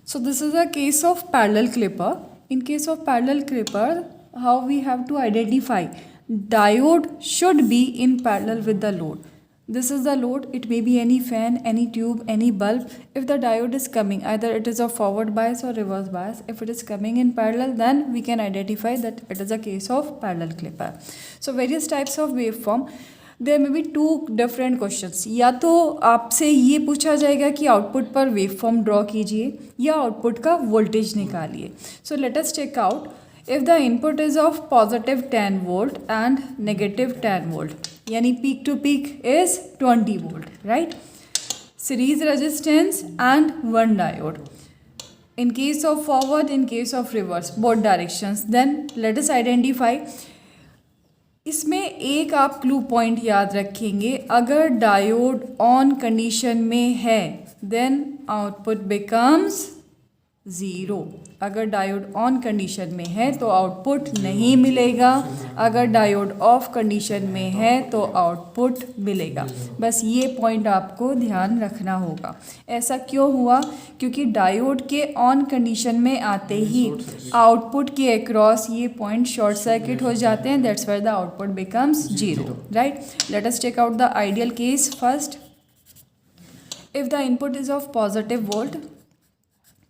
So this is a case of parallel clipper. In case of parallel clipper, how we have to identify? Diode should be in parallel with the load. This is the load. It may be any fan, any tube, any bulb. If the diode is coming, either it is a forward bias or reverse bias. If it is coming in parallel, then we can identify that it is a case of parallel clipper. So various types of waveform. There may be two different questions. या तो आपसे ये पूछा जाएगा कि output पर wave form draw कीजिए या आउटपुट का वोल्टेज निकालिए. So let us check out. If the input is of positive 10 volt and negative 10 volt, यानी peak to peak is 20 volt, right. Series resistance and one diode. In case of forward, in case of reverse, both directions. Then let us identify. इसमें एक आप clue point याद रखेंगे. अगर diode on condition में है then output becomes zero. अगर diode on condition में है तो आउटपुट नहीं मिलेगा. अगर डायोड ऑफ कंडीशन में है तो आउटपुट मिलेगा. बस ये पॉइंट आपको ध्यान रखना होगा. ऐसा क्यों हुआ? क्योंकि डायोड के ऑन कंडीशन में आते ही आउटपुट के अक्रॉस ये पॉइंट शॉर्ट सर्किट हो जाते हैं. That's why the output becomes zero, right. Let us check out the ideal case first. If the input is of positive volt,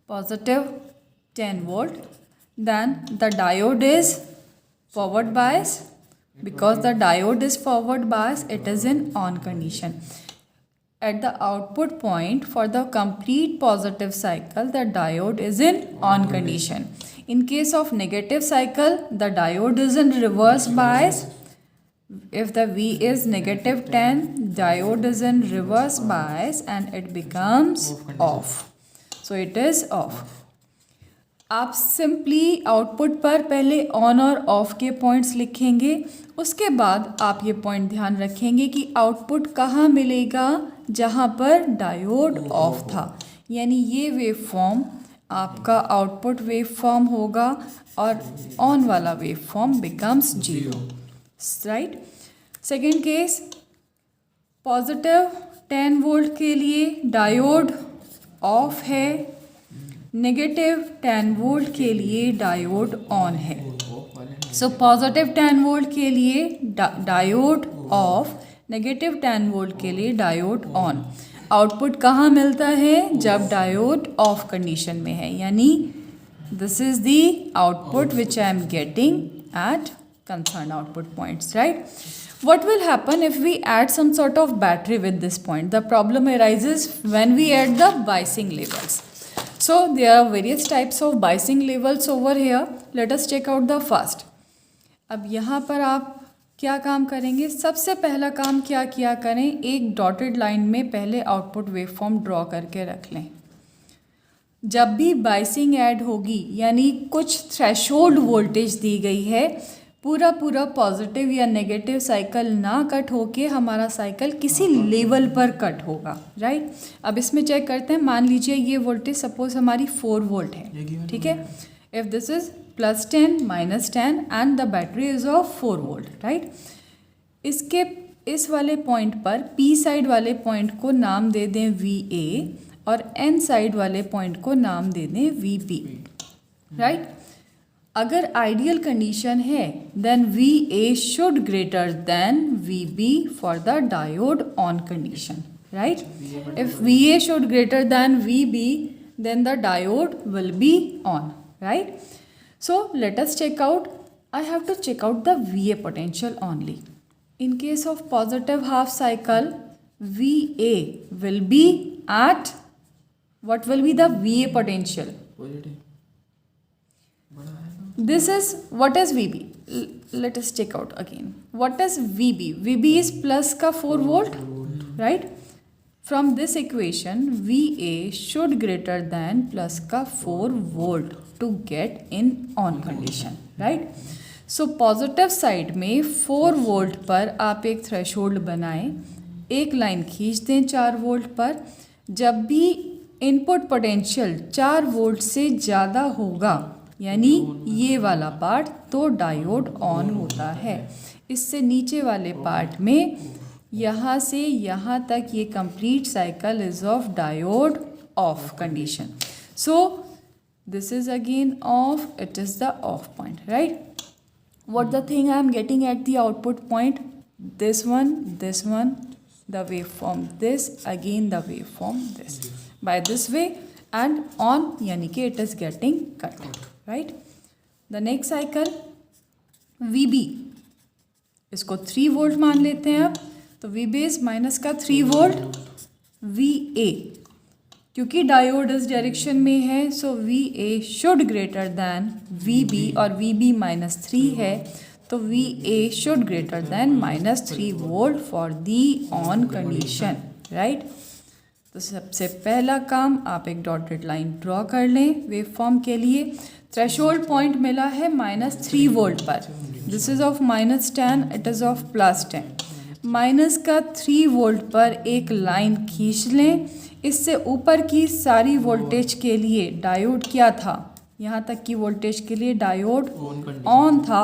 positive 10 volt, then the diode is forward bias. Because the diode is forward bias, it is in on condition. At the output point for the complete positive cycle, the diode is in on condition. In case of negative cycle, the diode is in reverse bias. If the V is negative 10, diode is in reverse bias and it becomes off. So it is off. आप simply output पर पहले on और of के points लिखेंगे. उसके बाद आप ये पॉइंट ध्यान रखेंगे कि आउटपुट कहाँ मिलेगा, जहाँ पर डायोड ऑफ था. यानी ये वेव फॉर्म आपका आउटपुट वेव फॉर्म होगा और ऑन वाला wave form becomes zero, right. Second case, positive 10 volt के लिए डायोड ऑफ है, नेगेटिव 10 वोल्ट के लिए डायोड ऑन है. सो पॉजिटिव 10 वोल्ट के लिए डायोड ऑफ, नेगेटिव 10 वोल्ट के लिए डायोड ऑन. आउटपुट कहाँ मिलता है? जब डायोड ऑफ कंडीशन में है. यानी this is the output which I am getting eight concerned output points, right? What will happen if we add some sort of battery with this point? The problem arises when we add the biasing levels. So there are various types of biasing levels over here. Let us check out the first. अब यहाँ पर आप क्या काम करेंगे? सबसे पहला काम क्या किया करें, एक डॉटेड लाइन में पहले आउटपुट वेवफॉर्म ड्रॉ करके रख लें. जब भी बाइसिंग ऐड होगी, यानी कुछ थ्रेशोल्ड वोल्टेज दी गई है, पूरा पॉजिटिव या नेगेटिव साइकिल ना कट होके हमारा साइकिल किसी लेवल पर कट होगा, राइट. अब इसमें चेक करते हैं. मान लीजिए ये वोल्टेज सपोज हमारी 4 वोल्ट है, ठीक है. If this is +10 -10 and the battery is of 4 volt, right. इसके इस वाले पॉइंट पर पी साइड वाले पॉइंट को नाम दे दें VA और एन साइड वाले पॉइंट को नाम दे दें VB, राइट. अगर आइडियल कंडीशन है then VA should greater than VB for the diode on condition, right. If VA should greater than VB then the diode will be on, right. So let us check out. I have to check out the VA potential only. In case of positive half cycle, VA will be at, what will be the VA potential? Positive. This is, what is VB? Let us check out again. What is VB? VB is plus का 4 volt, right? From this equation, VA should greater than plus का 4 volt to get in on condition, right? So positive side में 4 volt पर आप एक threshold बनाएं, एक line खींच दें 4 volt पर. जब भी इनपुट पोटेंशियल 4 वोल्ट से ज़्यादा होगा, यानी ये वाला पार्ट, तो डायोड ऑन होता है. इससे नीचे वाले पार्ट में यहाँ से यहाँ तक ये complete cycle is of diode off condition. So this is again off, it is the off point, right? What the thing I am getting at the output point? This one, the waveform this, again the waveform this, by this way, and on यानी कि it is getting cut, right? The next cycle VB, इसको 3 volt मान लेते हैं अब, तो VB is minus का 3 volt, VA क्योंकि डायोड इस डायरेक्शन में है, सो VA should greater than VB, और VB -3 है, तो VA should greater than -3 volt for the on condition, right? तो सबसे पहला काम, आप एक डॉटेड लाइन ड्रॉ कर लें वेव फॉर्म के लिए. थ्रेशोल्ड पॉइंट मिला है -3 वोल्ट पर. This is of -10, it is of +10. Minus का 3 वोल्ट पर एक लाइन खींच लें. इससे ऊपर की सारी वोल्टेज के लिए डायोड क्या था, यहाँ तक की वोल्टेज के लिए डायोड ऑन था,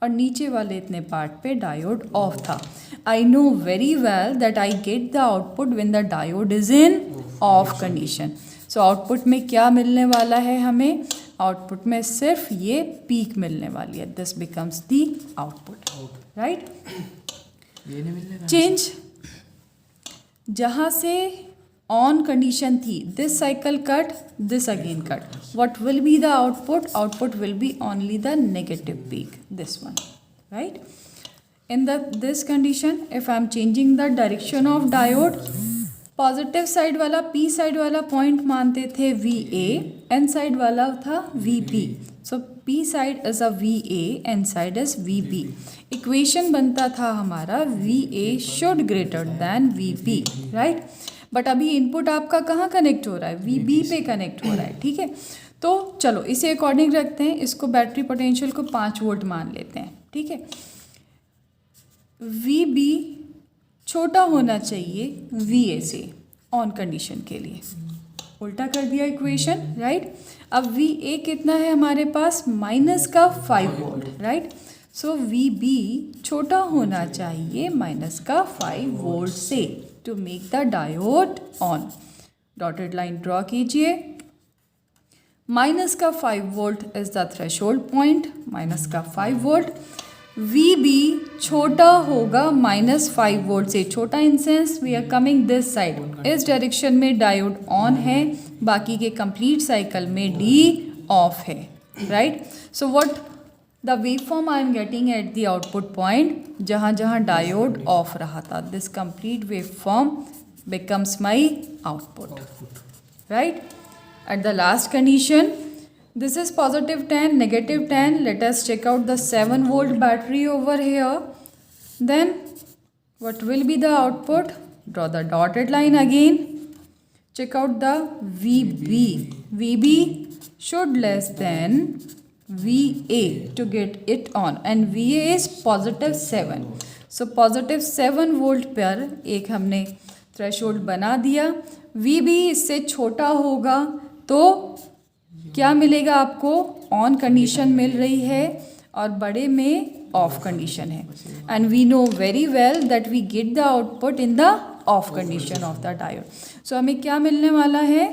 और नीचे वाले इतने पार्ट पे डायोड ऑफ था. I know very well that I get the output when the diode is in of condition. So output में क्या मिलने वाला है हमें? आउटपुट में सिर्फ ये पीक मिलने वाली है. This becomes the output, right? Change जहाँ से ऑन कंडीशन थी, this cycle cut, this again cut. What will be the output? Output will be only the negative peak, this one, right? In this condition, if I am changing the direction of diode, positive side वाला P side वाला point मानते थे VA, N side वाला था VB. So P side is a VA, N side is VB. Equation बनता था हमारा VA should greater than VB, right? But अभी इनपुट आपका कहाँ कनेक्ट हो रहा है? VB पे कनेक्ट हो रहा है, ठीक है? तो चलो इसे अकॉर्डिंग रखते हैं. इसको बैटरी पोटेंशियल को 5 वोल्ट मान लेते हैं, ठीक है? VB छोटा होना चाहिए VA से ऑन कंडीशन के लिए. उल्टा कर दिया इक्वेशन, राइट? अब VA कितना है हमारे पास? माइनस का 5 वोल्ट, राइट? सो VB छोटा होना चाहिए माइनस का 5 वोल्ट से to make the diode on. Dotted line draw कीजिए. माइनस का 5 volt is the threshold point, minus का 5 वोल्ट. VB छोटा होगा -5 वोल्ट से. छोटा in sense we are coming this side, इस डायरेक्शन में डायोड ऑन है, बाकी के कंप्लीट साइकिल में D ऑफ है, right? So what the wave form I am getting at the output point, जहाँ जहाँ डायोड ऑफ रहा था, this complete wave form becomes my output, right? At the last condition, this is positive 10, negative 10. Let us check out the 7 volt battery over here. Then what will be the output? Draw the dotted line again. Check out the VB. VB should less than VA to get it on, and VA is positive 7. So positive 7 volt पर एक हमने threshold बना दिया. VB इससे छोटा होगा तो क्या मिलेगा आपको? ऑन कंडीशन मिल रही है, और बड़े में ऑफ कंडीशन है. And we know very well that we get the output in the off condition of the diode. So हमें क्या मिलने वाला है?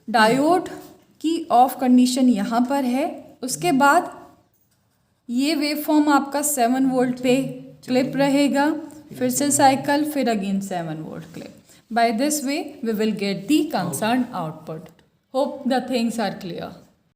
डायोड की ऑफ कंडीशन यहाँ पर है. उसके बाद ये वेव फॉर्म आपका 7 वोल्ट पे क्लिप रहेगा, फिर से साइकिल, फिर again 7 volt clip. By this way we will get the concerned output. Hope the things are clear.